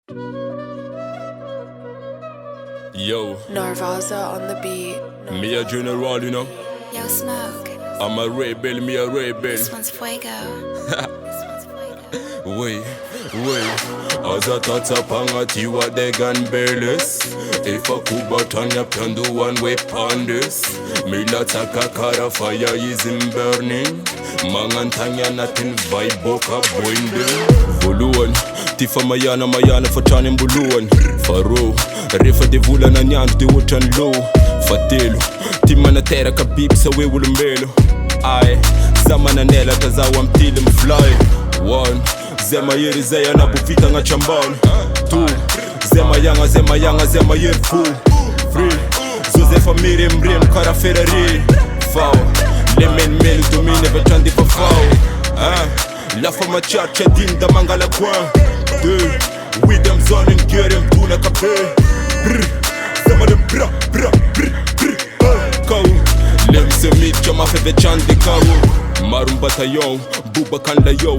Yo, Nouveaute on the beat. me a general, you know. Yo, Smoke. I'm a rebel, me a rebel. This one's Fuego. Wey, azathatha phakathi wadeganbeles efakubathanya pyandu one way pandes milatha kakara fire is in burning mangantanya nothing vibe ka boinde buluan tifa mayana fatane mbuluan faro refa devula na nyandu de wotan low fatelo timana tera kabibsa we wulumbelo ai zamana nela kazawa mtile mfly one Zema yeri zeya na buvita nga chambani 2 Zema yeri fu 3 Zoze famire mre mkara Ferrari 4 Lemen meli domine vachandi pa fao La fama chacha dinda mangala kwa 2 With them zonin kere mtuna kape Zema dem bra Kau Lemse mit chama feve chandi kau Marum bataillon, buba kanda yo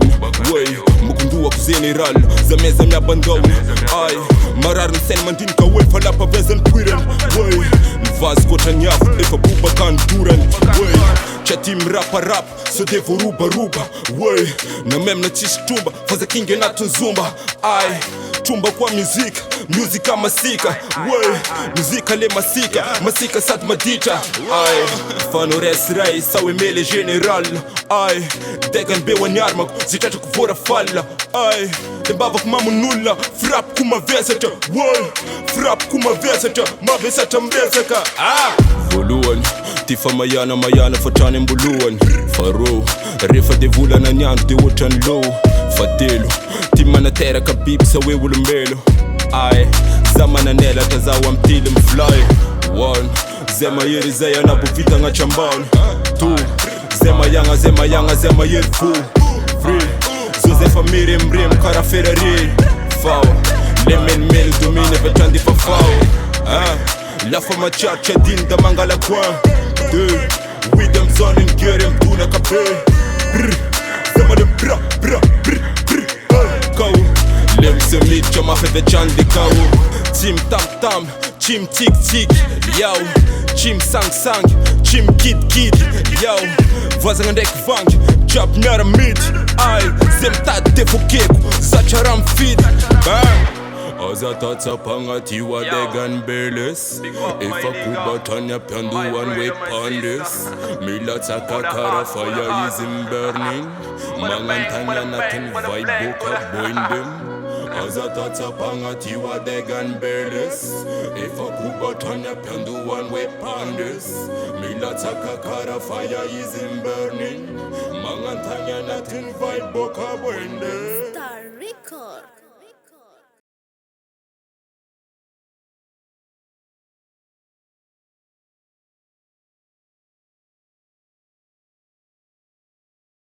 Wey, mukundua ku general Zameza mya bandon Ay, marar msen mandin ka wey Falapa vezen pwiren Wey, nvaz kota nyafu Efa buba kan duran Wey, chatim rap So devo ruba Wey, na mem na chish tumba Faza kinge na tunzumba Ay, tumba kwa Musica masika Wey, musica le Masika sat madita Ay, fano res rai Sawe mele general Ay, degan bewa nyarmak Zitatu kuvora falla Ay, dembava kumamu nula Frap kuma vesata Wey, frap kuma vesata Mavesata mbesaka Buluan, tifa mayana fatane mbuluan Faro, refa devula na nyandu de wotan low Fatelo, timana tera kabibsa we wulumbelo Ay, zamana nela tazawa mtile mfly 1 Zema yeri zeya na buvita nga chambani 2 Zema yeri fu 3 Zoze famire mre mkara Ferrari 4 Lemen meli domine vachandi pa fao La fama chacha dinda mangala kwa 2 With them zonin kere mtuna kape Zema dem bra Kau Lemse mit chama feve chandi kau Chim tam chim tik Yo Chim sang Chim kid Yo Vazanga ndek vang Chap nyara mid Ay Zemta defo keku Zacharam feed Azathatha phakathi wadeganbeles efakubathanya pyandu one way pandes milatha kakara fire is in burning mangantanya nothing vibe ka boindem Azathatha phakathi wadeganbeles efakubathanya pyandu one way pandes milatha kakara fire is in burning mangantanya nothing vibe ka boindem Star Record.